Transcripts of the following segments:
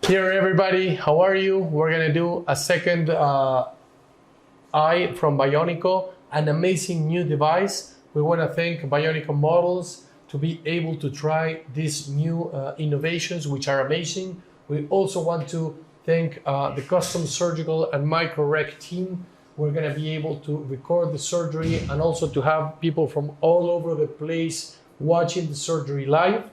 Here everybody, how are you? We're gonna do a second eye from Bioniko, an amazing new device. We wanna thank Bioniko Models to be able to try these new innovations, which are amazing. We also want to thank the custom surgical and micro-rec team. We're gonna be able to record the surgery and also to have people from all over the place watching the surgery live.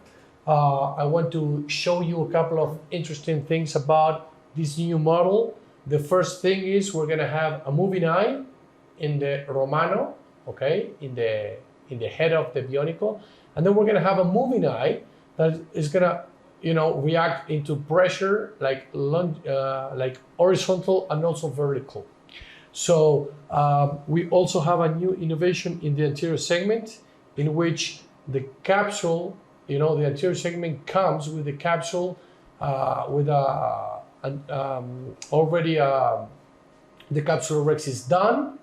I want to show you a couple of interesting things about this new model. The first thing is we're gonna have a moving eye in the Romano, okay, in the head of the Bioniko, and then we're gonna have a moving eye that is gonna, react into pressure like horizontal and also vertical. So we also have a new innovation in the anterior segment in which the capsule, the anterior segment comes with the capsule with the capsule rex is done,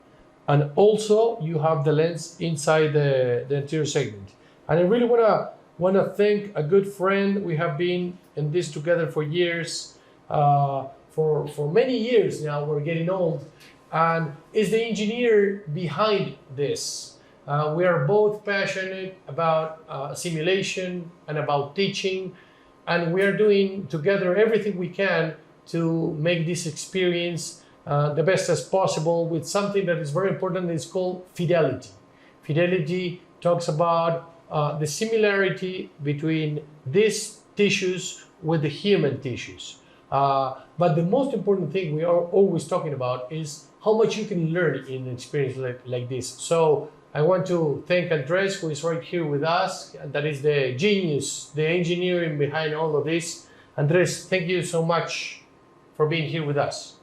and also you have the lens inside the anterior segment. And I really want to thank a good friend. We have been in this together for years, for many years now. We're getting old, and is the engineer behind this. We are both passionate about simulation and about teaching, and we are doing together everything we can to make this experience the best as possible with something that is very important. It's called fidelity. Fidelity talks about the similarity between these tissues with the human tissues. But the most important thing we are always talking about is how much you can learn in an experience like this. So I want to thank Andres, who is right here with us. That is the genius, the engineering behind all of this. Andres, thank you so much for being here with us.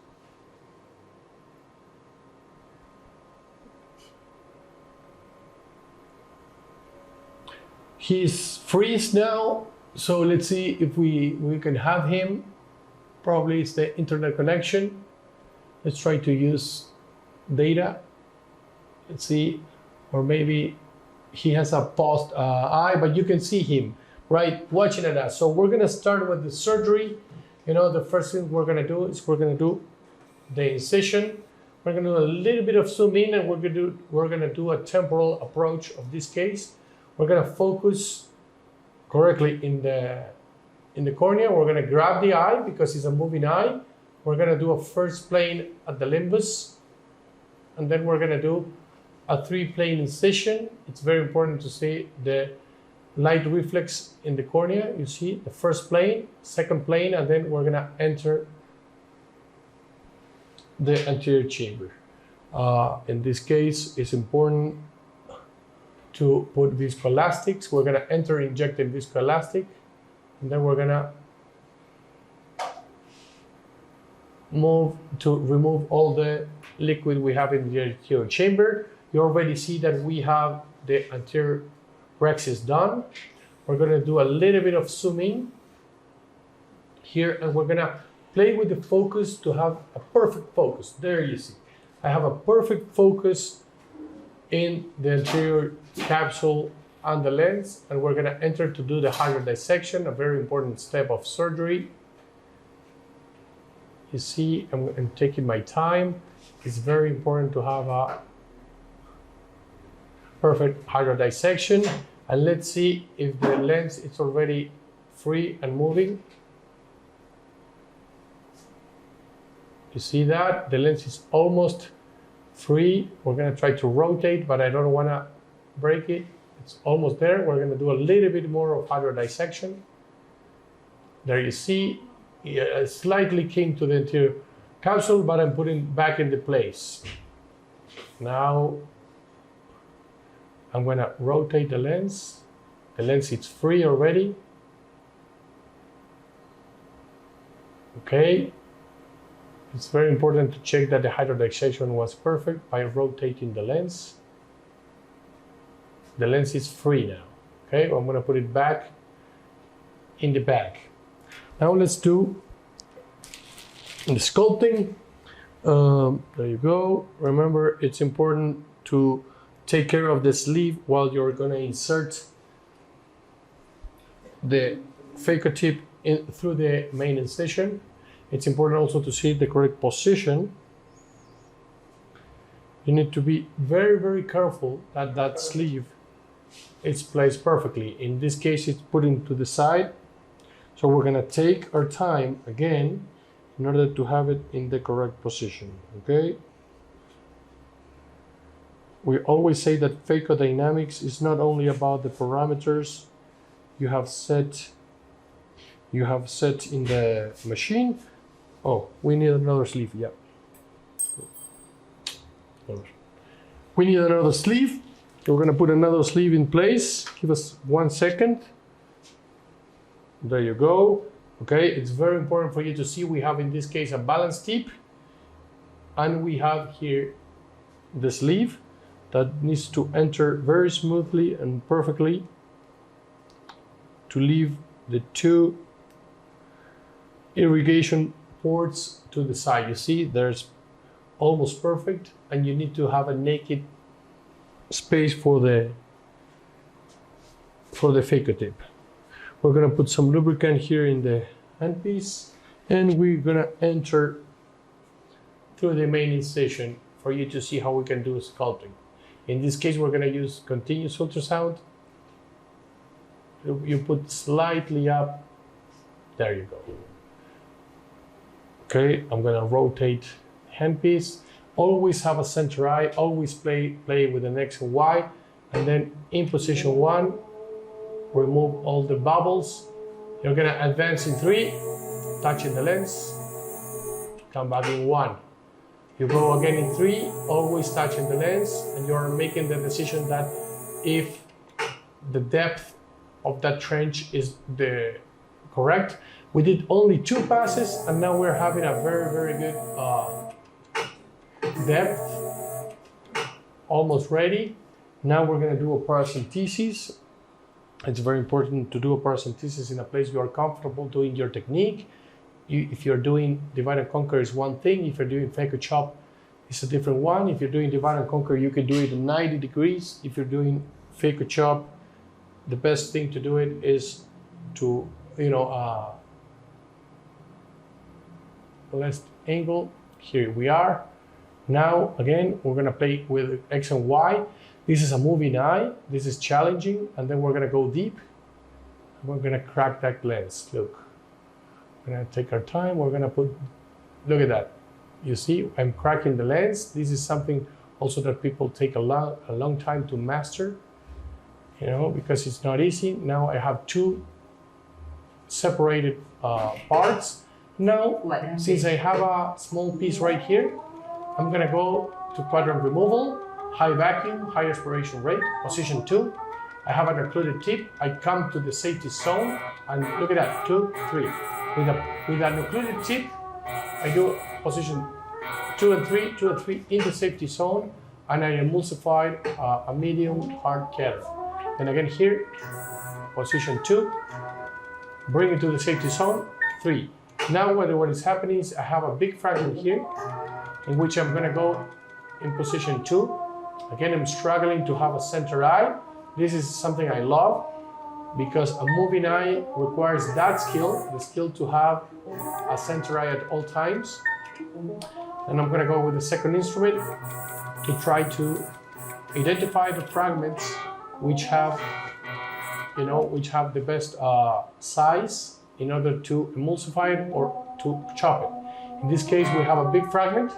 He's freeze now, so let's see if we can have him. Probably it's the internet connection. Let's try to use data. Let's see. Or maybe he has a paused eye, but you can see him, right, watching at us. So we're gonna start with the surgery. The first thing we're gonna do is we're gonna do the incision. We're gonna do a little bit of zoom in, and we're gonna do a temporal approach of this case. We're gonna focus correctly in the cornea. We're gonna grab the eye because it's a moving eye. We're gonna do a first plane at the limbus, and then we're gonna do a 3-plane incision. It's very important to see the light reflex in the cornea. You see the first plane, second plane, and then we're gonna enter the anterior chamber. In this case, it's important to put viscoelastics. We're gonna enter injected viscoelastic, and then we're gonna move to remove all the liquid we have in the anterior chamber. You already see that we have the anterior rex is done. We're gonna do a little bit of zooming here, and we're gonna play with the focus to have a perfect focus. There you see. I have a perfect focus in the anterior capsule and the lens, and we're gonna enter to do the hydrodissection, a very important step of surgery. You see, I'm taking my time. It's very important to have a perfect hydrodissection, and let's see if the lens is already free and moving. You see that the lens is almost free. We're gonna try to rotate, but I don't wanna break it. It's almost there. We're gonna do a little bit more of hydrodissection. There you see, it slightly came to the anterior capsule, but I'm putting back into place. Now I'm gonna rotate the lens. The lens is free already. Okay. It's very important to check that the hydrodissection was perfect by rotating the lens. The lens is free now. Okay, I'm gonna put it back in the bag. Now let's do the sculpting. There you go. Remember, it's important to take care of the sleeve while you're gonna insert the Phaco tip through the main incision. It's important also to see the correct position. You need to be very, very careful that that sleeve is placed perfectly. In this case, it's put into the side. So we're gonna take our time again in order to have it in the correct position, okay? We always say that Phaco dynamics is not only about the parameters you have set in the machine. Oh, we need another sleeve, yeah. We need another sleeve. We're gonna put another sleeve in place. Give us 1 second. There you go. Okay, it's very important for you to see we have in this case a balance tip, and we have here the sleeve that needs to enter very smoothly and perfectly to leave the 2 irrigation ports to the side. You see, there's almost perfect, and you need to have a naked space for the Phaco tip. We're gonna put some lubricant here in the handpiece, and we're gonna enter through the main incision for you to see how we can do sculpting. In this case, we're gonna use continuous ultrasound. You put slightly up. There you go. Okay, I'm gonna rotate handpiece. Always have a center eye, always play with an X and Y, and then in position 1, remove all the bubbles. You're gonna advance in 3, touching the lens, come back in 1. You go again in 3, always touching the lens, and you're making the decision that if the depth of that trench is the correct. We did only 2 passes, and now we're having a very, very good depth, almost ready. Now we're going to do a paracentesis. It's very important to do a paracentesis in a place you are comfortable doing your technique. If you're doing divide and conquer is one thing. If you're doing Phaco chop, it's a different one. If you're doing divide and conquer, you can do it in 90 degrees. If you're doing Phaco chop, the best thing to do it is to, left angle. Here we are. Now, again, we're gonna play with X and Y. This is a moving eye. This is challenging. And then we're gonna go deep. And we're gonna crack that lens. Look, we're gonna take our time. We're gonna put, look at that. You see, I'm cracking the lens. This is something also that people take a long time to master, because it's not easy. Now I have 2 separated parts. Now, since I have a small piece right here, I'm gonna go to quadrant removal, high vacuum, high aspiration rate, position 2. I have an occluded tip. I come to the safety zone, and look at that, 2, 3. With an occluded tip, I do position 2 and 3 in the safety zone, and I emulsified a medium hard kettle. And again here, position 2, bring it to the safety zone, 3. Now what is happening is I have a big fragment here in which I'm gonna go in position 2. Again, I'm struggling to have a center eye. This is something I love because a moving eye requires that skill, the skill to have a center eye at all times. And I'm gonna go with the second instrument to try to identify the fragments which have the best size in order to emulsify it or to chop it. In this case, we have a big fragment.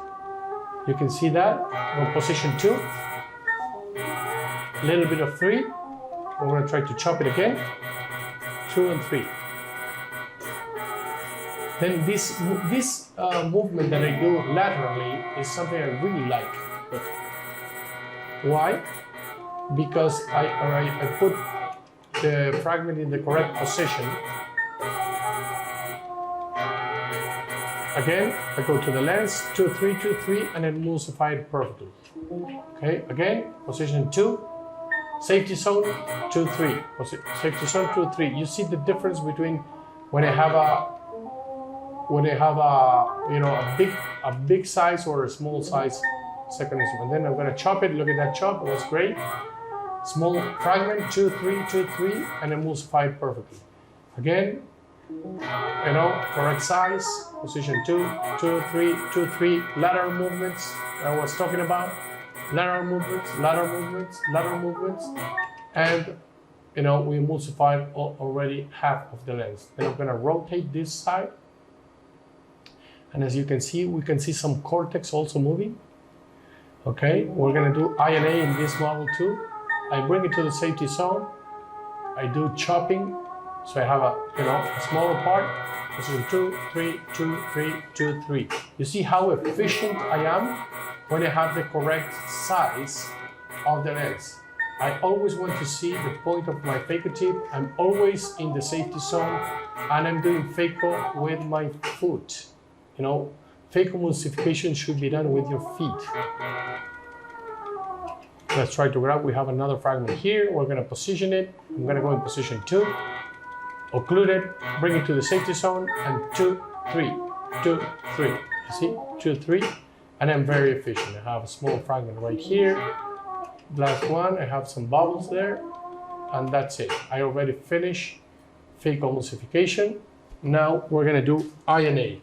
You can see that on position 2. A little bit of 3. We're going to try to chop it again. 2 and 3. Then this movement that I do laterally is something I really like. Why? Because I put the fragment in the correct position. Again, I go to the lens, 2, 3, 2, 3, and then emulsify it perfectly. Okay, again, position 2, safety zone, 2, 3, safety zone, 2, 3. You see the difference between when I have a big size or a small size second instrument. Then I'm gonna chop it. Look at that chop, it was great. Small fragment, 2, 3, 2, 3, and emulsify it perfectly. Again, You know, correct size, position 2, 2, 3, 2, 3, lateral movements I was talking about, lateral movements, lateral movements, lateral movements, and you know, we emulsified already half of the lens. Then I'm gonna rotate this side, and as you can see, we can see some cortex also moving. Okay, we're gonna do INA in this model too. I bring it to the safety zone. I do chopping, so I have a smaller part. This is 2, 3, 2, 3, 2, 3. You see how efficient I am when I have the correct size of the lens. I always want to see the point of my phaco tip. I'm always in the safety zone, and I'm doing phaco with my foot. You know, phacoemulsification should be done with your feet. Let's try to grab. We have another fragment here. We're going to position it. I'm going to go in position 2, occlude it, bring it to the safety zone, and 2, 3, 2, 3. You see, 2, 3, and I'm very efficient. I have a small fragment right here. Last one, I have some bubbles there, and that's it. I already finished phacoemulsification. Now we're going to do INA.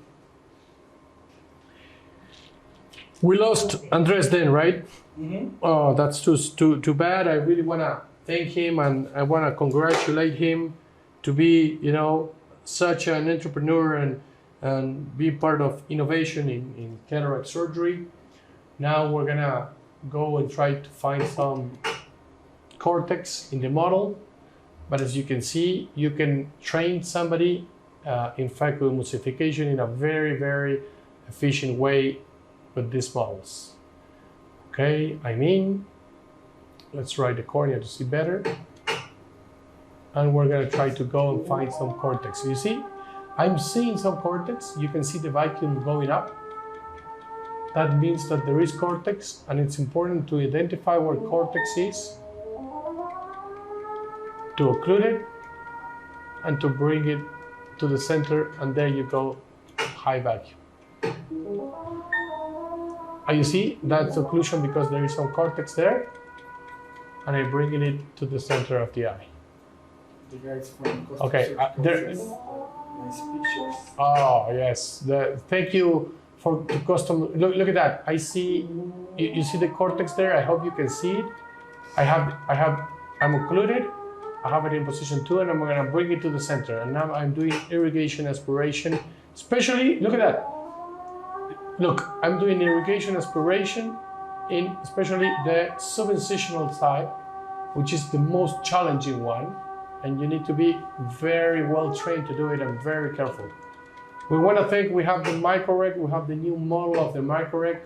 We lost Andres then, right? Mm-hmm. Oh, that's too bad. I really want to thank him, and I want to congratulate him to be, you know, such an entrepreneur and be part of innovation in cataract surgery. Now we're going to go and try to find some cortex in the model. But as you can see, you can train somebody in phacoemulsification in a very, very efficient way with these models. Okay, let's write the cornea to see better. And we're gonna try to go and find some cortex. You see, I'm seeing some cortex. You can see the vacuum going up. That means that there is cortex, and it's important to identify where cortex is, to occlude it, and to bring it to the center, and there you go, high vacuum. You see, that's occlusion because there is some cortex there, and I'm bringing it to the center of the eye. The guys from okay, there. Nice pictures. Oh yes, thank you for the custom. Look at that. I see. You see the cortex there. I hope you can see it. I'm occluded. I have it in position 2, and I'm gonna bring it to the center. And now I'm doing irrigation aspiration. Especially, look at that. Look, I'm doing irrigation aspiration in especially the subincisional side, which is the most challenging one, and you need to be very well trained to do it and very careful. We want to thank, we have the microrec, we have the new model of the microrec,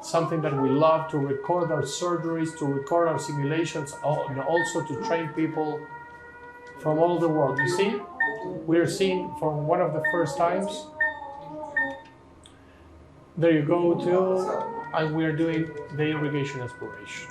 something that we love to record our surgeries, to record our simulations, and also to train people from all over the world. You see, we're seeing for one of the first times. There you go too, and we're doing the irrigation aspiration.